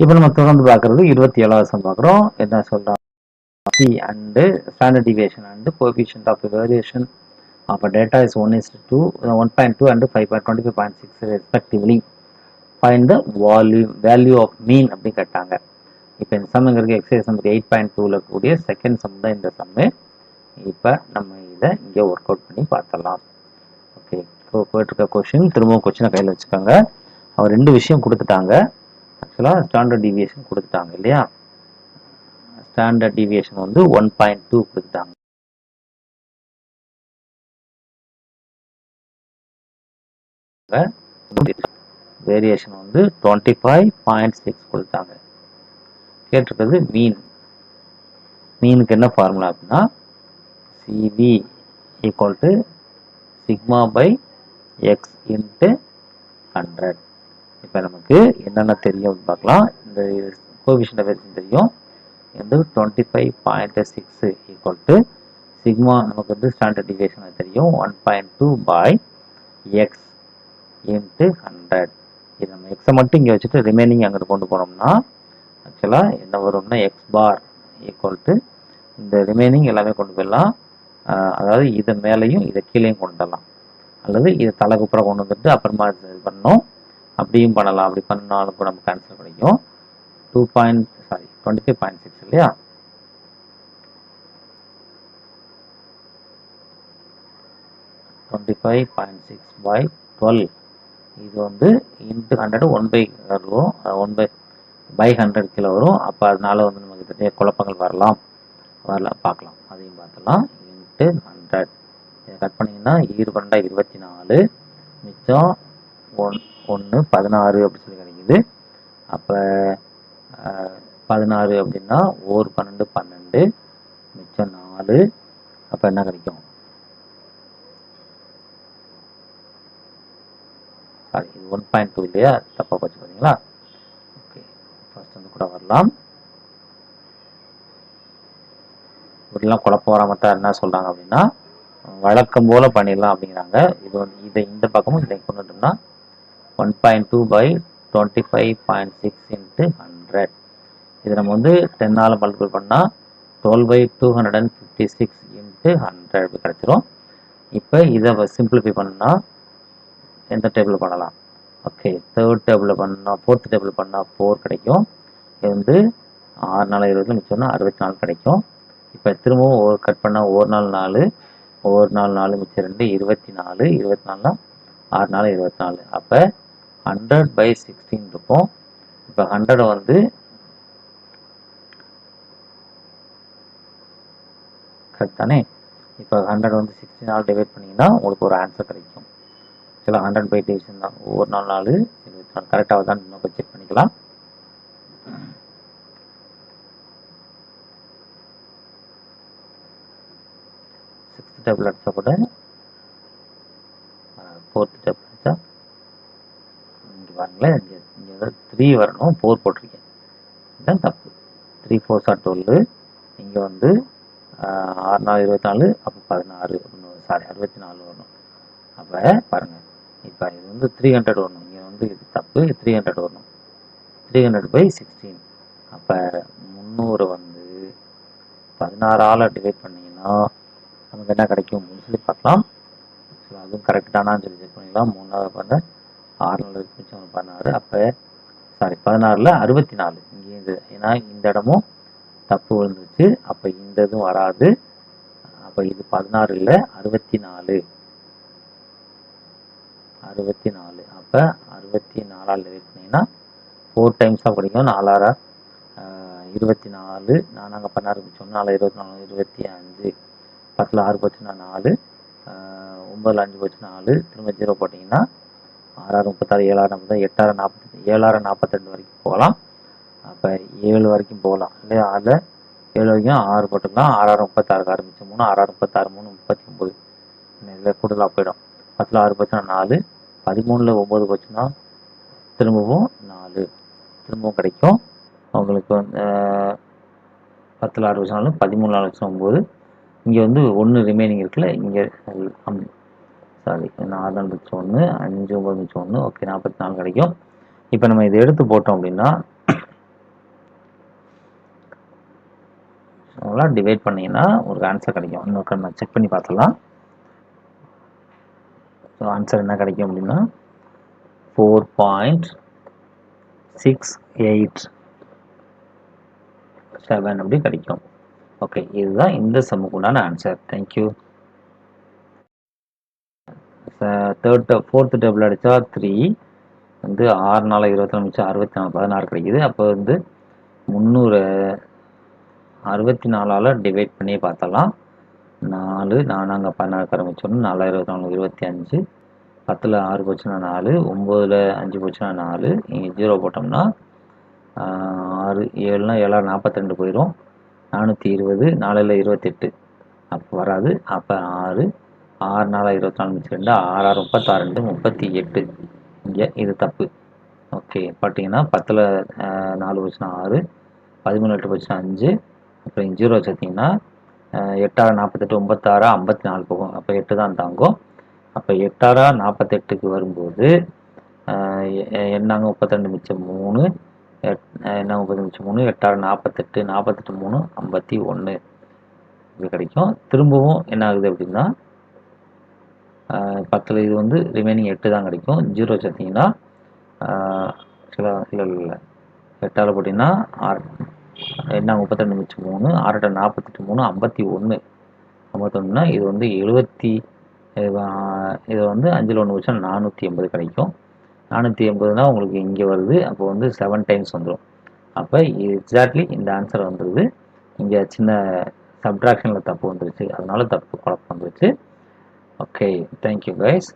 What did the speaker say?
இப்போ நம்ம தொடர்ந்து பார்க்குறது 27வது சம் பார்க்குறோம். என்ன சொல்கிறோம்? P and standard deviation and coefficient of variation of a data is 1:2, 1.2 and 5.25.6 respectively. Find the value of mean அப்படி கேட்டாங்க. இப்போ இந்த சம்ங்கிறது எக்ஸசைஸ் நம்பர் 8.2ல கூடிய செகண்ட் சம் தான் இந்த சம்மு. இப்போ நம்ம இதை இங்கே ஒர்க் அவுட் பண்ணி பார்த்தலாம். ஓகே, போயிட்டுருக்க கொஷின் திரும்பவும் கொஷினை கையில் வச்சுக்கோங்க. அவர் 2 விஷயம் கொடுத்துட்டாங்க. ஆக்சுவலாக ஸ்டாண்டர்ட் டிவியேஷன் கொடுத்துட்டாங்க இல்லையா? ஸ்டாண்டர்ட் டிவியேஷன் வந்து 1.2 கொடுத்துட்டாங்க. வேரியேஷன் வந்து 25.6 கொடுத்தாங்க. கேட்டிருக்கிறது மீன். மீனுக்கு என்ன ஃபார்முலா அப்படின்னா CV equal to sigma by x into 100. இப்போ நமக்கு என்னென்ன தெரியும் பார்க்கலாம். இந்த கோஎஃபிஷியன்ட் ஆஃப் வேரியேஷன் தெரியும். வந்து 25.6 ஈக்குவல் டு சிக்மா நமக்கு வந்து ஸ்டாண்டர்ட் டிவியேஷன் தெரியும் 1.2 பை எக்ஸ் இன்ட்டு 100. இது நம்ம எக்ஸை மட்டும் இங்கே வச்சுட்டு ரிமைனிங் அங்கிட்டு கொண்டு போனோம்னா ஆக்சுவலாக என்ன வரும்னா எக்ஸ் பார் ஈக்குவல் டு இந்த ரிமைனிங் எல்லாமே கொண்டு போயிடலாம். அதாவது இதை மேலேயும் இதை கீழேயும் கொண்டு வரலாம், அல்லது இதை தலைக்குப்புறம் கொண்டு வந்துட்டு அப்புறமா இது பண்ணணும். அப்படியும் பண்ணலாம். அப்படி பண்ணாலும் கூட நமக்கு ஆன்சர் கிடைக்கும். 25.6 இல்லையா? by 12 இது வந்து இன்ட்டு 100 1/100 வரும். 1/100 கிலோ வரும். அப்போ அதனால வந்து நமக்கு நிறைய குழப்பங்கள் வரலாம் பார்க்கலாம். அதையும் பார்த்துலாம். இன்ட்டு 100 இதை கட் பண்ணிங்கன்னா 2 24 மிச்சம் 1 16 அப்படி சொல்லி கிடைக்குது. அப்போ 16 அப்படின்னா 1 12 12 மிச்சம் 4. அப்போ என்ன கிடைக்கும்? சாரி, இது 1.2 இல்லையா? தப்பாக போச்சு பார்த்தீங்களா? ஓகே, ஃபர்ஸ்ட் வந்து கூட வரலாம். இப்படிலாம் குழப்பம் வராமல் தான் என்ன சொல்கிறாங்க அப்படின்னா வழக்கம் போல் பண்ணிடலாம் அப்படிங்கிறாங்க. இது வந்து இதை இந்த பக்கமும் இதை கொண்டு வந்தோம்னா 1.2 பை 25.6 இன்ட்டு 100. இதை நம்ம வந்து 10ஆல் மல்டிபிள் பண்ணால் 12/256 இன்ட்டு 100 கிடச்சிரும். இப்போ இதை சிம்பிளிஃபை பண்ணால் எந்த டேபிள் பண்ணலாம்? ஓகே, தேர்ட் டேபிள் பண்ணால் 4th டேபிள் பண்ணால் 4 கிடைக்கும். இது வந்து 6 4 20 மிச்சம்னா 64 கிடைக்கும். இப்போ திரும்பவும் கட் பண்ணால் 1 4 4 1 4 4 மிச்சம் 2 24 24னா 6 4 24. அப்போ 100/16 இருக்கும். இப்போ 100 வந்து கரெக்ட் தானே? இப்போ 100 வந்து 16 டிவைட் பண்ணிங்கன்னா உங்களுக்கு ஒரு ஆன்சர் கிடைக்கும். சில 100 டிவிஷன் தான். 1 4 4 24 கரெக்டாக தான் நம்ம செக் பண்ணிக்கலாம். சிக்ஸ்த் டேபிள் அடித்தா கூட 4th டேபிள் அடித்தா இங்கே பாருங்களேன், இங்கே 3 வரணும், 4 போட்டிருக்கேன். இதுதான் தப்பு. 3 4 12. இங்கே வந்து 6 4 24 அப்போ 16 சாரி 64 வரணும். அப்போ பாருங்கள், இப்போ இது வந்து 300 வரணும். இங்கே வந்து இது தப்பு, 300 வரணும். 300/16. அப்போ 300 வந்து 16ஆல் டிவைட் பண்ணிங்கன்னா நமக்கு என்ன கிடைக்கும் சொல்லி பார்க்கலாம். அதுவும் கரெக்டானான்னு சொல்லி செக் பண்ணிக்கலாம். 3ஆவது பண்ண 6 மிச்சம் 16. அப்போ சாரி 16ல் 64 இங்கே இது. ஏன்னா இந்த இடமும் தப்பு விழுந்துச்சு. அப்போ இந்த இதுவும் வராது. அப்போ இது 16 இல்லை 64. அப்போ 64ஆல் டிவைட் பண்ணிங்கன்னா 4 டைம்ஸாக கிடைக்கும். 4 24. நான் நாங்கள் 16 மிச்சம் 4 24 25. 10ல் 6 போச்சுன்னா 4, 9ல் 5 போச்சுன்னா 4, திரும்ப 0 போட்டிங்கன்னா 6 36 7 48 8 42 வரைக்கும் போகலாம். அப்போ 7 வரைக்கும் போகலாம் இல்லையா? அதில் 7 வரைக்கும் 6 போட்டுக்கலாம். 6 36 ஆரம்பிச்சு 3 6 36 3 39. இதில் கூடுதலாக போயிடும். 10ல் 6 போச்சுன்னா 4, 13ல் 9 போச்சுன்னா திரும்பவும் 4 திரும்பவும் கிடைக்கும். உங்களுக்கு வந்து 10ல் 6 வச்சுனாலும் 13 4 வச்சு 9. இங்கே வந்து 1 ரிமைனிங் இருக்குல்ல, இங்கே சாரி 4 மிச்சம் 1 5 9 மிச்சம் 1. ஓகே, 44 கிடைக்கும். இப்போ நம்ம இதை எடுத்து போட்டோம் அப்படின்னா 24 டிவைட் பண்ணிங்கன்னா ஒரு ஆன்சர் கிடைக்கும். இன்னொரு நம்ம செக் பண்ணி பார்த்துலாம். ஸோ ஆன்சர் என்ன கிடைக்கும் அப்படின்னா 4.687 அப்படி கிடைக்கும். ஓகே, இதுதான் இந்த சம்முக்கு உண்டான ஆன்சர். தேங்க்யூ. ஃபோர்த்து டேபிள் அடித்தா 3 வந்து 6 4 24 மிச்சம் 64 16 கிடைக்குது. அப்போ வந்து 364 டிவைட் பண்ணி பார்த்தலாம். 4 அங்கே 16 மிச்சம் 4 24 25 10ல் 6 போச்சுன்னா 4 9ல் 5 போச்சுன்னா 4 இங்கே 0 போட்டோம்னா 6 7னா 7 42 போயிடும். 420 4ல் 28 அப்போ வராது. அப்போ 6 6 4 24 மிச்சம் 2 6 6 36 38 இங்கே இது தப்பு. ஓகே, பார்த்தீங்கன்னா 10ல் 4 போச்சுன்னா 6 13 8 போச்சுன்னா 5 அப்புறம் இங்கே 0 வச்சுருந்தீங்கன்னா 8 48 9 54 போகும். அப்போ 8 தான் தாங்கும். அப்போ 8 48க்கு வரும்போது என்னாங்க 32 மிச்சம் 3 என்ன 30 மிச்சம் 3 8 48 48 3 51 இது கிடைக்கும். திரும்பவும் என்ன ஆகுது அப்படின்னா 10ல் இது வந்து ரிமைனிங் 8 தான் கிடைக்கும். 0 வச்சுருந்தீங்கன்னா இல்லை 8ஆல் போட்டிங்கன்னா 32 மிச்சம் 3 6 48 3 51 51னா இது வந்து 70. இது வந்து 5ல் 1 வச்சா 480 கிடைக்கும். 480னா உங்களுக்கு இங்கே வருது. அப்போ வந்து 7 டைம்ஸ் வந்துடும். அப்போ எக்ஸாக்ட்லி இந்த ஆன்சர் வந்துடுது. இங்கே சின்ன சப்ட்ராக்ஷனில் தப்பு வந்துருச்சு, அதனால தப்பு குழப்பம் வந்துருச்சு. Okay, thank you guys.